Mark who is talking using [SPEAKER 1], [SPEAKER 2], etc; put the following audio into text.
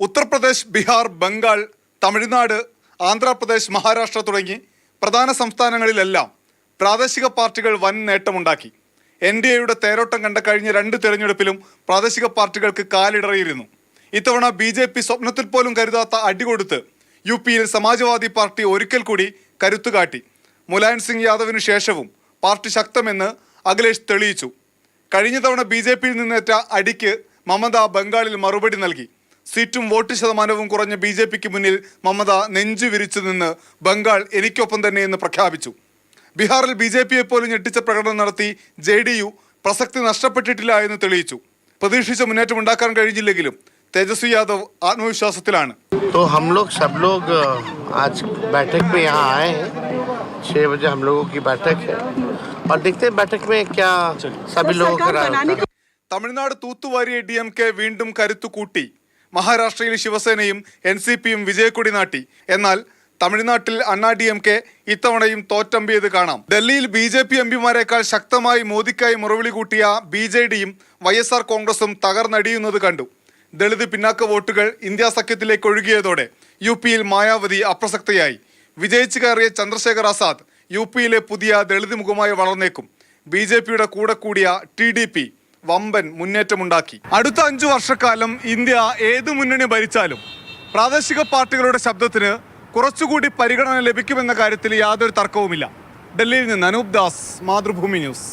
[SPEAKER 1] ഉത്തർപ്രദേശ്, ബീഹാർ, ബംഗാൾ, തമിഴ്നാട്, ആന്ധ്രാപ്രദേശ്, മഹാരാഷ്ട്ര തുടങ്ങി പ്രധാന സംസ്ഥാനങ്ങളിലെല്ലാം പ്രാദേശിക പാർട്ടികൾ വൻ നേട്ടമുണ്ടാക്കി. NDAയുടെ തേരോട്ടം കണ്ട കഴിഞ്ഞ 2 തെരഞ്ഞെടുപ്പിലും പ്രാദേശിക പാർട്ടികൾക്ക് കാലിടറിയിരുന്നു. ഇത്തവണ BJP സ്വപ്നത്തിൽ പോലും കരുതാത്ത അടികൊടുത്ത് UPയിൽ സമാജ്വാദി പാർട്ടി ഒരിക്കൽ കൂടി കരുത്തുകാട്ടി. മുലായം സിംഗ് യാദവിനു ശേഷവും പാർട്ടി ശക്തമെന്ന് അഖിലേഷ് തെളിയിച്ചു. കഴിഞ്ഞ തവണ BJPയിൽ നിന്നേറ്റ അടിക്ക് മമത ബംഗാളിൽ മറുപടി നൽകി. സീറ്റും വോട്ട് ശതമാനവും കുറഞ്ഞ BJPക്ക് മുന്നിൽ മമത നെഞ്ചു വിരിച്ചു നിന്ന് ബംഗാൾ എനിക്കൊപ്പം തന്നെയെന്ന് പ്രഖ്യാപിച്ചു. ബീഹാറിൽ BJPയെ പോലും ഞെട്ടിച്ച പ്രകടനം നടത്തി JDU പ്രസക്തി നഷ്ടപ്പെട്ടിട്ടില്ല എന്ന് തെളിയിച്ചു. പ്രതീക്ഷിച്ച മുന്നേറ്റം ഉണ്ടാക്കാൻ കഴിഞ്ഞില്ലെങ്കിലും तेजस्वी यादव आत्मविश्वासത്തിലാണ്.
[SPEAKER 2] तो हम लोग सब लोग आज बैठक पे यहाँ आए हैं. 6 बजे हम लोगों की बैठक है और देखते हैं बैठक में क्या सभी लोगों का राय होता है.
[SPEAKER 1] തമിഴ്നാട് തൂത്തുവാരിയ DMK വീണ്ടും കരുത്തു കൂട്ടി. മഹാരാഷ്ട്രയിൽ ശിവസേനയും NCPയും വിജയക്കൊടി നാട്ടി. എന്നാൽ തമിഴ്നാട്ടിൽ അണ്ണാ DMK ഇത്തവണയും തോറ്റമ്പിയത് കാണാം. ഡൽഹിയിൽ BJP MPമാരെക്കാൾ ശക്തമായി മോദിക്കായി മുറവിളി കൂട്ടിയ BJDയും YSR കോൺഗ്രസും തകർന്നടിയുന്നത് കണ്ടു. ദളിത് പിന്നാക്ക വോട്ടുകൾ ഇന്ത്യ സഖ്യത്തിലേക്ക് ഒഴുകിയതോടെ UPയിൽ മായാവതി അപ്രസക്തയായി. വിജയിച്ചു കയറിയ ചന്ദ്രശേഖർ ആസാദ് UPയിലെ പുതിയ ദളിത് മുഖമായി വളർന്നേക്കും. BJPയുടെ കൂടെ കൂടിയ TDP വമ്പൻ മുന്നേറ്റമുണ്ടാക്കി. അടുത്ത 5 വർഷക്കാലം ഇന്ത്യ ഏത് മുന്നണി ഭരിച്ചാലും പ്രാദേശിക പാർട്ടികളുടെ ശബ്ദത്തിന് കുറച്ചുകൂടി പരിഗണന ലഭിക്കുമെന്ന കാര്യത്തിൽ യാതൊരു തർക്കവുമില്ല. ഡൽഹിയിൽ നിന്ന് അനൂപ് ദാസ്, മാതൃഭൂമി ന്യൂസ്.